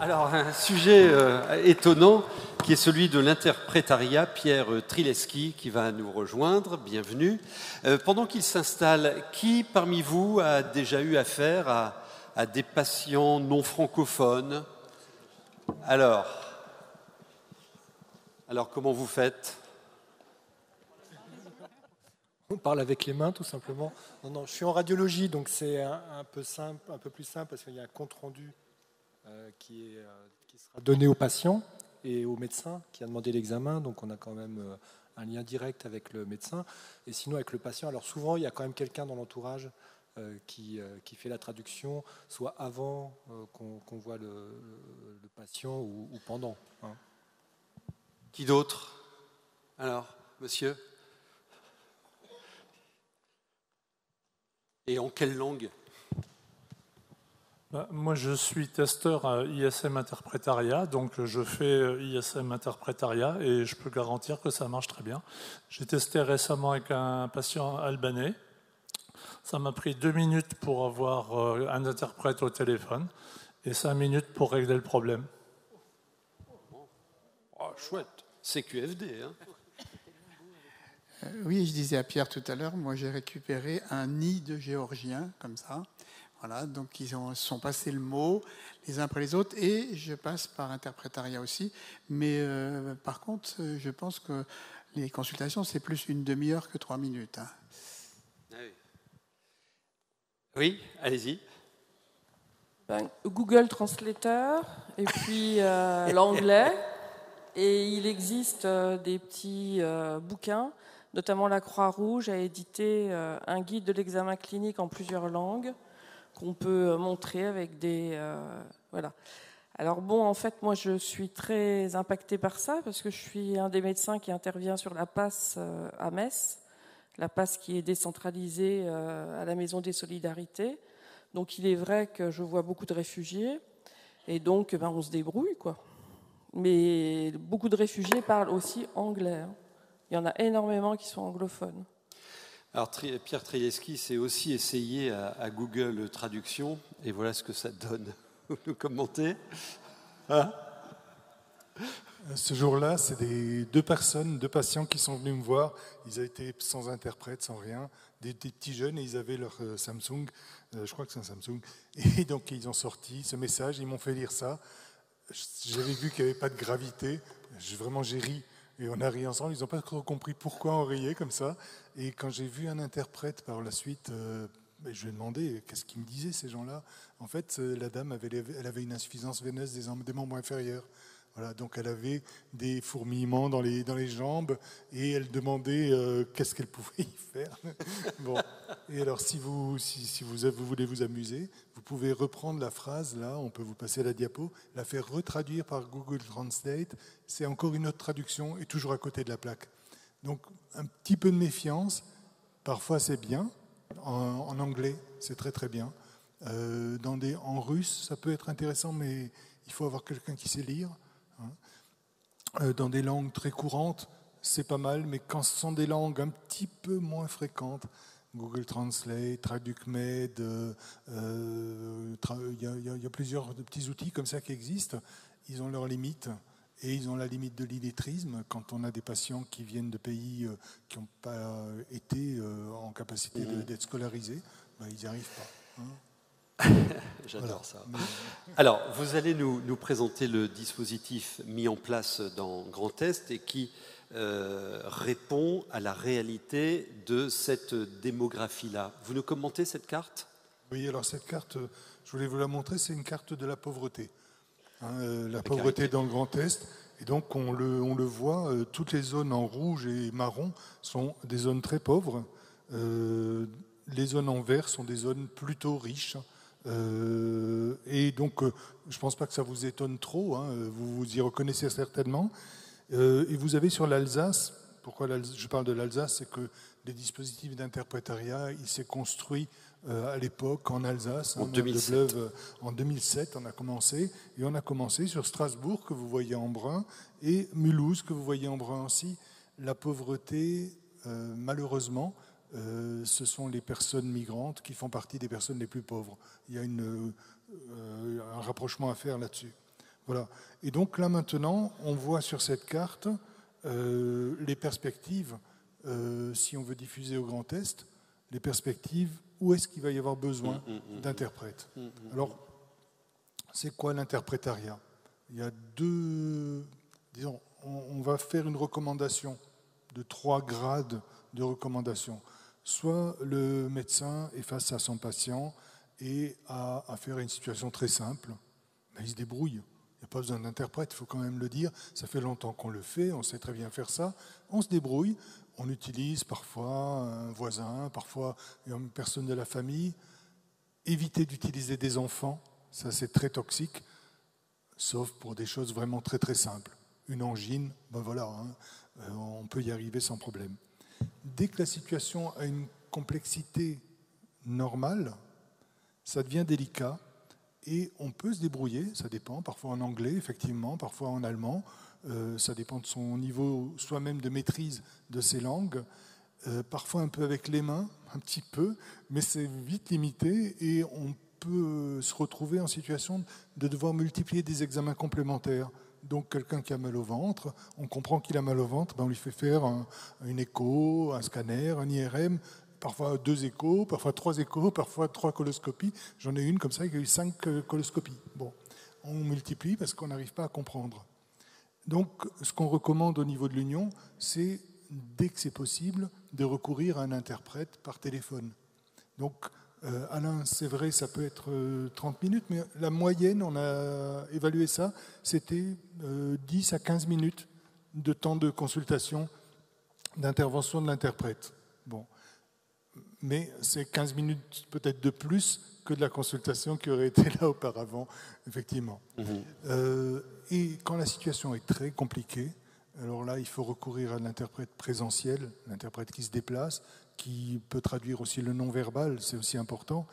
Alors, un sujet étonnant qui est celui de l'interprétariat. Pierre Trileschi qui va nous rejoindre, bienvenue. Pendant qu'il s'installe, qui parmi vous a déjà eu affaire à des patients non francophones? Alors, comment vous faites? On parle avec les mains, tout simplement. Non, je suis en radiologie, donc c'est un peu plus simple, parce qu'il y a un compte-rendu qui sera donné au patient et au médecin qui a demandé l'examen. Donc on a quand même un lien direct avec le médecin. Et sinon, avec le patient, alors souvent, il y a quand même quelqu'un dans l'entourage qui fait la traduction, soit avant qu'on voit le patient ou pendant. Hein. Qui d'autre? Alors, monsieur? Et en quelle langue? Moi, je suis testeur à ISM Interprétariat, donc je fais ISM Interprétariat et je peux garantir que ça marche très bien. J'ai testé récemment avec un patient albanais. Ça m'a pris 2 minutes pour avoir un interprète au téléphone et 5 minutes pour régler le problème. Oh, chouette, CQFD, hein. Oui, je disais à Pierre tout à l'heure, moi j'ai récupéré un nid de Géorgiens, comme ça. Voilà, donc ils se sont passés le mot les uns après les autres, et je passe par interprétariat aussi. Mais par contre, je pense que les consultations, c'est plus une demi-heure que 3 minutes. Hein. Ah oui. Oui, allez-y. Google Translator, et puis l'anglais. Et il existe des petits bouquins, notamment la Croix-Rouge a édité un guide de l'examen clinique en plusieurs langues qu'on peut montrer avec des... voilà. Alors bon, en fait, moi, je suis très impactée par ça parce que je suis un des médecins qui intervient sur la PAS à Metz, la PAS qui est décentralisée à la Maison des Solidarités. Donc il est vrai que je vois beaucoup de réfugiés et donc on se débrouille, quoi. Mais beaucoup de réfugiés parlent aussi anglais. Hein. Il y en a énormément qui sont anglophones. Alors Pierre Trileschi s'est aussi essayé à Google Traduction, et voilà ce que ça donne. Vous nous commentez? Hein? Ce jour-là, c'est deux patients qui sont venus me voir. Ils étaient sans interprète, sans rien, des petits jeunes, et ils avaient leur Samsung, je crois que c'est un Samsung, et donc ils ont sorti ce message, ils m'ont fait lire ça. J'avais vu qu'il n'y avait pas de gravité, j'ai ri, et on a ri ensemble, ils n'ont pas trop compris pourquoi on riait comme ça, et quand j'ai vu un interprète par la suite, je lui ai demandé qu'est-ce qu'ils me disaient ces gens-là. En fait, la dame elle avait une insuffisance veineuse des membres inférieurs. Voilà, donc elle avait des fourmillements dans les jambes et elle demandait qu'est-ce qu'elle pouvait y faire. Bon. Et alors si vous voulez vous amuser, vous pouvez reprendre la phrase, là, on peut vous passer la diapo, la faire retraduire par Google Translate, c'est encore une autre traduction et toujours à côté de la plaque. Donc un petit peu de méfiance, parfois c'est bien, en anglais c'est très très bien, en russe ça peut être intéressant mais il faut avoir quelqu'un qui sait lire. Dans des langues très courantes, c'est pas mal, mais quand ce sont des langues un petit peu moins fréquentes, Google Translate, TraducMed, il y a plusieurs petits outils comme ça qui existent, ils ont leurs limites, et ils ont la limite de l'illettrisme. Quand on a des patients qui viennent de pays qui n'ont pas été en capacité d'être scolarisés, ils n'y arrivent pas. Hein. J'adore ça. Alors, vous allez nous présenter le dispositif mis en place dans Grand Est et qui répond à la réalité de cette démographie-là. Vous nous commentez cette carte? Oui, alors cette carte, je voulais vous la montrer, c'est une carte de la pauvreté. La pauvreté dans le Grand Est. Et donc, on le voit, toutes les zones en rouge et marron sont des zones très pauvres. Les zones en vert sont des zones plutôt riches. Et donc, je ne pense pas que ça vous étonne trop, hein, vous vous y reconnaissez certainement. Et vous avez sur l'Alsace, pourquoi je parle de l'Alsace, c'est que les dispositifs d'interprétariat, il s'est construit à l'époque en Alsace, en 2007. En 2007, on a commencé, et on a commencé sur Strasbourg, que vous voyez en brun, et Mulhouse, que vous voyez en brun aussi. La pauvreté, malheureusement, ce sont les personnes migrantes qui font partie des personnes les plus pauvres. Il y a un rapprochement à faire là-dessus. Voilà. Et donc là maintenant, on voit sur cette carte les perspectives, si on veut diffuser au Grand Est, les perspectives, où est-ce qu'il va y avoir besoin d'interprètes. Alors, c'est quoi l'interprétariat? Il y a disons, on va faire une recommandation de 3 grades de recommandation. Soit le médecin est face à son patient et a affaire à une situation très simple, mais il se débrouille. Il n'y a pas besoin d'interprète, il faut quand même le dire. Ça fait longtemps qu'on le fait, on sait très bien faire ça. On se débrouille, on utilise parfois un voisin, parfois une personne de la famille. Éviter d'utiliser des enfants, ça c'est très toxique, sauf pour des choses vraiment très très simples. Une angine, ben voilà, on peut y arriver sans problème. Dès que la situation a une complexité normale, ça devient délicat et on peut se débrouiller, ça dépend, parfois en anglais, effectivement, parfois en allemand, ça dépend de son niveau soi-même de maîtrise de ces langues, parfois un peu avec les mains, un petit peu, mais c'est vite limité et on peut se retrouver en situation de devoir multiplier des examens complémentaires. Donc quelqu'un qui a mal au ventre, on comprend qu'il a mal au ventre, ben on lui fait faire une écho, un scanner, un IRM, parfois 2 échos, parfois 3 échos, parfois 3 coloscopies. J'en ai une comme ça, il y a eu 5 coloscopies. Bon, on multiplie parce qu'on n'arrive pas à comprendre. Donc ce qu'on recommande au niveau de l'Union, c'est, dès que c'est possible, de recourir à un interprète par téléphone. Donc Alain, c'est vrai, ça peut être 30 minutes, mais la moyenne, on a évalué ça, c'était 10 à 15 minutes de temps de consultation, d'intervention de l'interprète. Bon. Mais c'est 15 minutes peut-être de plus que de la consultation qui aurait été là auparavant, effectivement. Et quand la situation est très compliquée, alors là, il faut recourir à l'interprète présentiel, l'interprète qui se déplace, qui peut traduire aussi le non-verbal, c'est aussi important,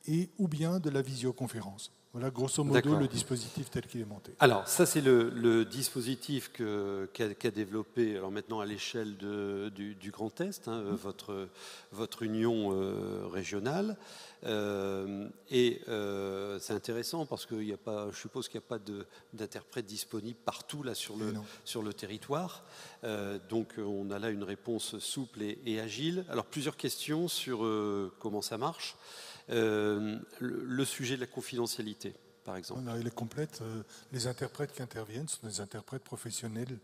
et ou bien de la visioconférence. Voilà, grosso modo, le dispositif tel qu'il est monté. Alors, ça, c'est le dispositif qu'a développé, alors maintenant à l'échelle du Grand Est, votre union régionale. Et c'est intéressant parce que je suppose qu'il n'y a pas d'interprète disponible partout là, sur le territoire. Donc, on a là une réponse souple et agile. Alors, plusieurs questions sur comment ça marche. Le sujet de la confidentialité, par exemple. Elle est complète. Les interprètes qui interviennent sont des interprètes professionnels.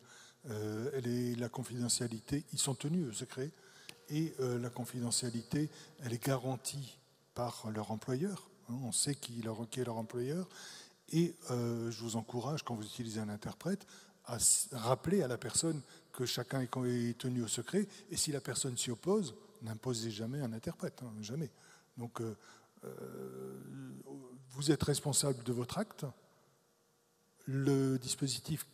La confidentialité, ils sont tenus au secret. Et la confidentialité, elle est garantie par leur employeur. On sait qui est leur employeur. Et je vous encourage, quand vous utilisez un interprète, à rappeler à la personne que chacun est tenu au secret. Et si la personne s'y oppose, n'imposez jamais un interprète, jamais. Donc, vous êtes responsable de votre acte. Le dispositif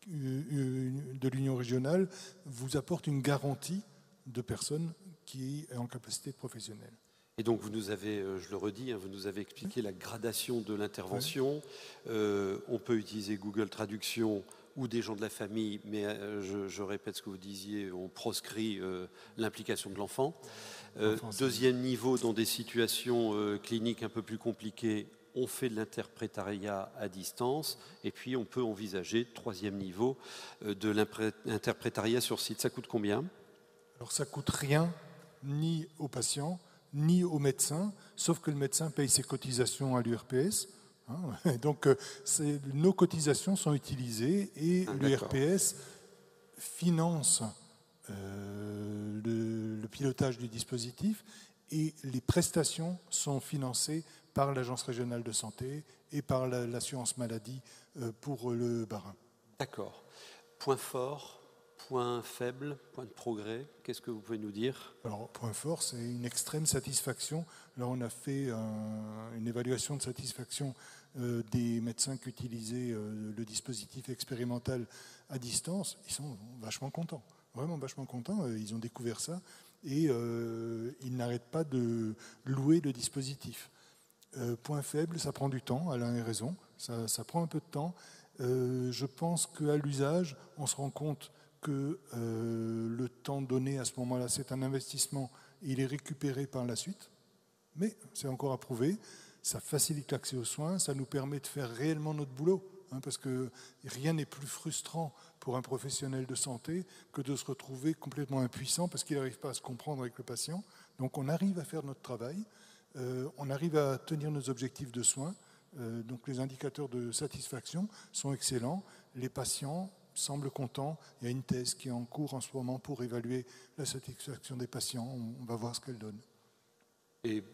de l'Union régionale vous apporte une garantie de personne qui est en capacité professionnelle. Et donc, vous nous avez, je le redis, vous nous avez expliqué la gradation de l'intervention. On peut utiliser Google Traduction ou des gens de la famille, mais je répète ce que vous disiez, on proscrit l'implication de l'enfant. Deuxième niveau, dans des situations cliniques un peu plus compliquées, on fait de l'interprétariat à distance. Et puis, on peut envisager, troisième niveau, de l'interprétariat sur site. Ça coûte combien? Alors, ça ne coûte rien, ni aux patients, ni aux médecins, sauf que le médecin paye ses cotisations à l'URPS. Donc, nos cotisations sont utilisées et l'URPS finance le pilotage du dispositif et les prestations sont financées par l'Agence régionale de santé et par l'assurance maladie pour le Bas-Rhin. D'accord. Point fort, point faible, point de progrès, qu'est-ce que vous pouvez nous dire? Alors, point fort, c'est une extrême satisfaction. Là, on a fait une évaluation de satisfaction des médecins qui utilisaient le dispositif expérimental à distance. Ils sont vachement contents, vraiment vachement contents. Ils ont découvert ça et ils n'arrêtent pas de louer le dispositif. Point faible, ça prend du temps, Alain a raison, ça prend un peu de temps. Je pense qu'à l'usage, on se rend compte que le temps donné à ce moment-là, c'est un investissement et il est récupéré par la suite. Mais c'est encore à prouver, ça facilite l'accès aux soins, ça nous permet de faire réellement notre boulot, parce que rien n'est plus frustrant pour un professionnel de santé que de se retrouver complètement impuissant parce qu'il n'arrive pas à se comprendre avec le patient. Donc on arrive à faire notre travail, on arrive à tenir nos objectifs de soins, donc les indicateurs de satisfaction sont excellents, les patients semblent contents, il y a une thèse qui est en cours en ce moment pour évaluer la satisfaction des patients, on va voir ce qu'elle donne. Et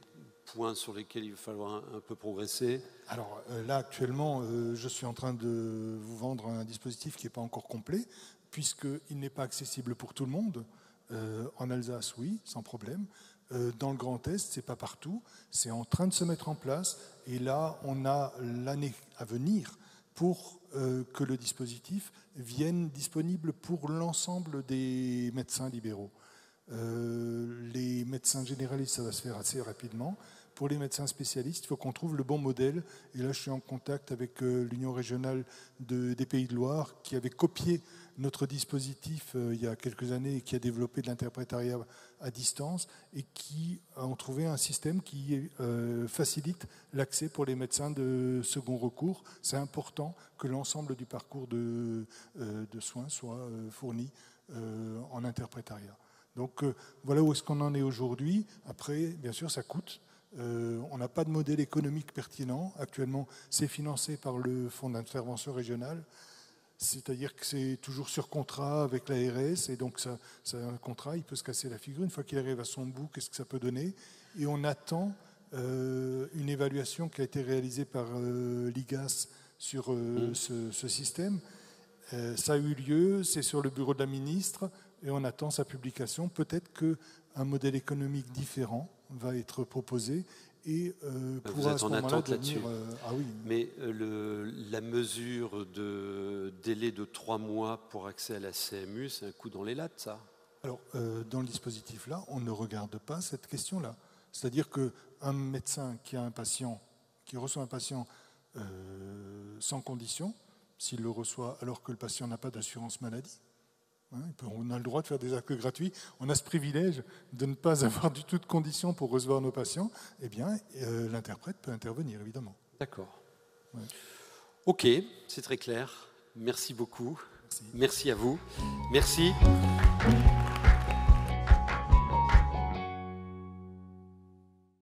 points sur lesquels il va falloir un peu progresser? Alors là, actuellement, je suis en train de vous vendre un dispositif qui n'est pas encore complet, puisqu'il n'est pas accessible pour tout le monde. En Alsace, oui, sans problème. Dans le Grand Est, ce n'est pas partout. C'est en train de se mettre en place. Et là, on a l'année à venir pour que le dispositif vienne disponible pour l'ensemble des médecins libéraux. Les médecins généralistes, ça va se faire assez rapidement. Pour les médecins spécialistes, il faut qu'on trouve le bon modèle. Et là, je suis en contact avec l'Union régionale des Pays de Loire qui avait copié notre dispositif il y a quelques années et qui a développé de l'interprétariat à distance et qui ont trouvé un système qui facilite l'accès pour les médecins de second recours. C'est important que l'ensemble du parcours de soins soit fourni en interprétariat. Donc voilà où est-ce qu'on en est aujourd'hui. Après, bien sûr, ça coûte. On n'a pas de modèle économique pertinent. Actuellement, c'est financé par le fonds d'intervention régional. C'est-à-dire que c'est toujours sur contrat avec l'ARS. Et donc, ça, un contrat, il peut se casser la figure. Une fois qu'il arrive à son bout, qu'est-ce que ça peut donner? Et on attend une évaluation qui a été réalisée par l'IGAS sur ce système. Ça a eu lieu, c'est sur le bureau de la ministre. Et on attend sa publication. Peut-être qu'un modèle économique différent va être proposé et vous êtes en attente là-dessus. Ah oui. Mais la mesure de délai de 3 mois pour accès à la CMU, c'est un coup dans les lattes, ça? Alors, dans le dispositif-là, on ne regarde pas cette question-là. C'est-à-dire qu'un médecin qui reçoit un patient sans condition, s'il le reçoit alors que le patient n'a pas d'assurance maladie, on a le droit de faire des actes gratuits. On a ce privilège de ne pas avoir du tout de conditions pour recevoir nos patients. Eh bien, l'interprète peut intervenir, évidemment. D'accord. Ouais. Ok, c'est très clair. Merci beaucoup. Merci. Merci à vous. Merci.